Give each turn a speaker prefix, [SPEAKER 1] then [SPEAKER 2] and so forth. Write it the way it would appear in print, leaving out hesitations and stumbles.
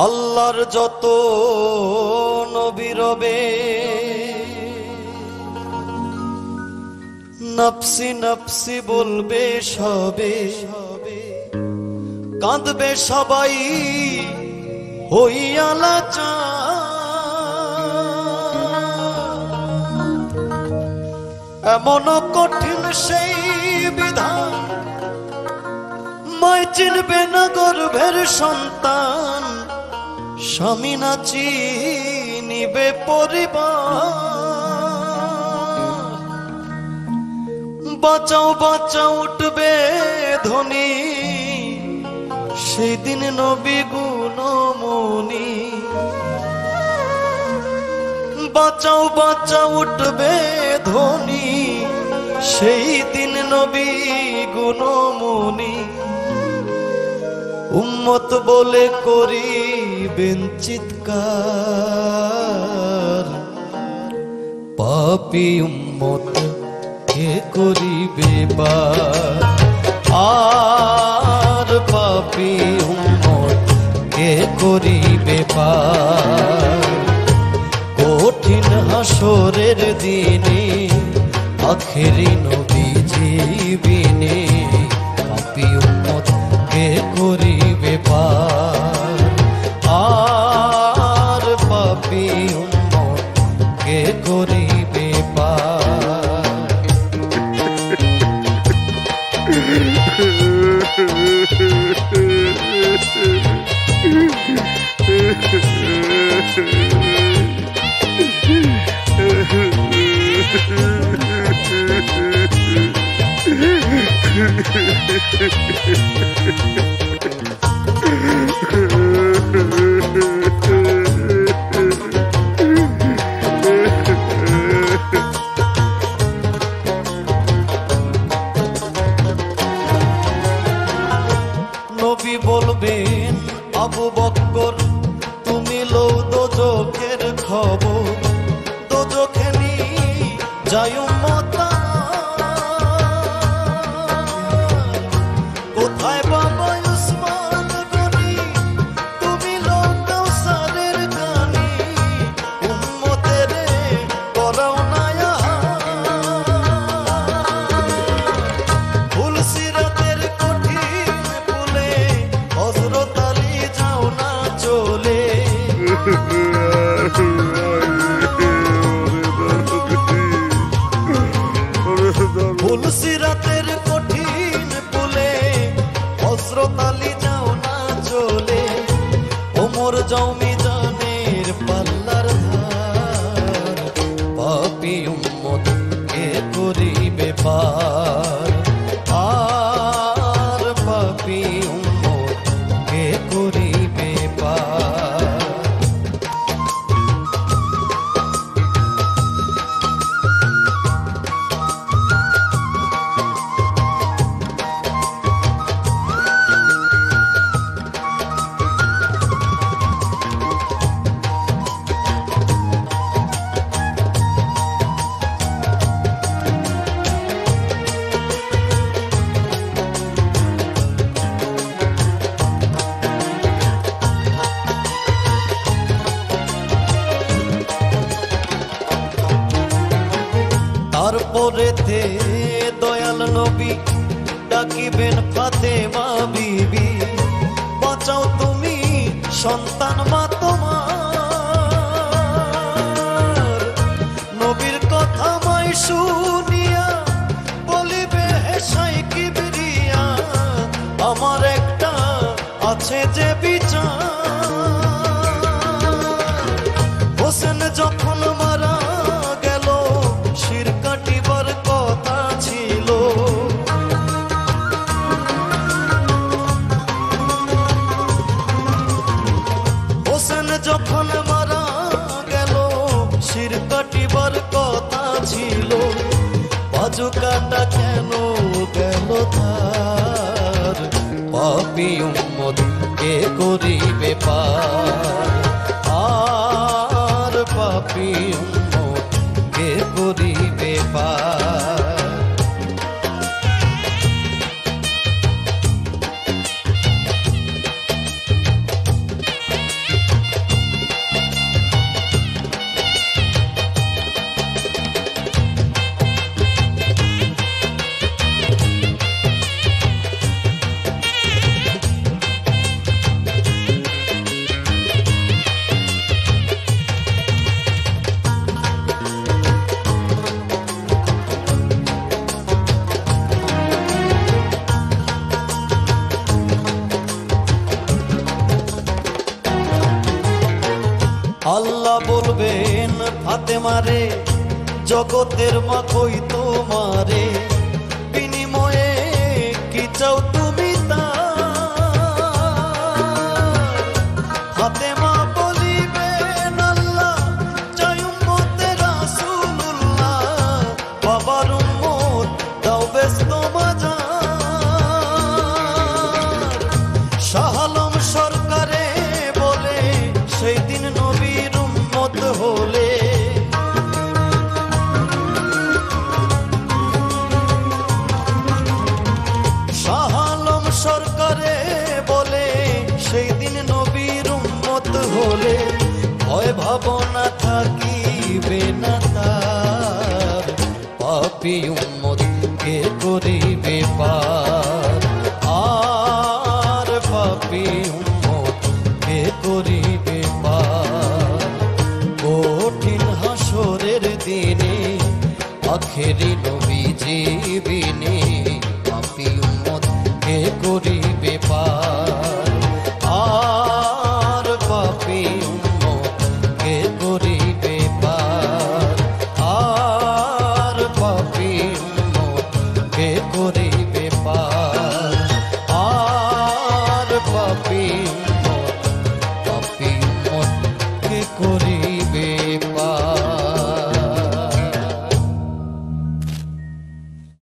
[SPEAKER 1] আল্লাহর যত নবী রবে নফসি নফসি বলবে সবে, কাঁদবে সবাই হইয়া লাচার। এমন কঠিন সেই বিধান, মায় চিনবে না গর্ভের সন্তান, স্বামী না চিনিবে পরিবার। বাঁচাও বাঁচাও উঠবে ধ্বনি, সেই দিন নবী গুণমণি। বাঁচাও বাঁচাও উঠবে ধ্বনি, সেই দিন নবী গুণমণি। উম্মত বলে করিবেন চিৎকার, পাপী উম্মত কে করিবে পার। আর পাপী উম্মত কে করিবে পার। কঠিন হাসরের দিনে আখেরি নবীজি বিনে, পাপী উম্মত কে করিবে পার। আর পাপী উম্মত কে করিবে পার। নবী বলবেন আবু বকর, তুমি লও দোজখের খবর। দোজখে নি যায় উম্মত, কোথায় বাবা উসমান গনি, তুমি লও কাউসারের গানি। উম্মতের করাও না ফুল সিরাতের কঠিন পুলে, হযরত আলী যাও না চলে। ফুল সিরাতের কঠিন পুলে, হযরত আলী যাও না চলে। ওমর যাও মিজানের পাল্লার ধার, পাপী উম্মত কে করিবে পার। আর পাপী উম্মত কে করিবে পার। তারপরেতে দয়াল নবী ডাকিবেন ফাতেমা বিবি, বাঁচাও তুমি সন্তান মা তোমার। নবীর কথা মাই শুনিয়া বলিবে হেসাই কিবরিয়া, আমার একটা আছে যে বিচার। হোসেন যখন মারা গেল, শির কাটিবার কথা ছিল। হোসেন যখন মারা গেল, শির কাটিবার কথা ছিল। বাজু কাটা কেন গেল তার, পাপী উম্মত কে করিবে পার। আর পাপী উম্মত কে করিবে পার। বলবেন ফাতেমারে, জগতের মা কই তোমারে, বিনিময়ে কি চাও তুমি তা? ফাতেমা বলিবেন আল্লাহ চাই উম্মতে রাসূলুল্লাহ, বাবার উম্মত দাও ব্যস্ত বাজার। শাহ আলম সরকারে বলে সেই দিন নবীর উম্মত হলে, শাহ আলম সরকারে বলে সেই দিন নবীর উম্মত হলে, ভয় ভাবনা থাকিবে না তার, পাপী উম্মত কে করিবে পার, আর পাপী উম্মত কে করিবে পার। কঠিন হাসরের দিনে আখেরি নবীজি বিনে, পাপী উম্মত কে করিবে পার, আর পাপী উম্মত কে করিবে পার, আর পাপী উম্মত কে করিবে পার, আর পাপী উম্মত কে করিবে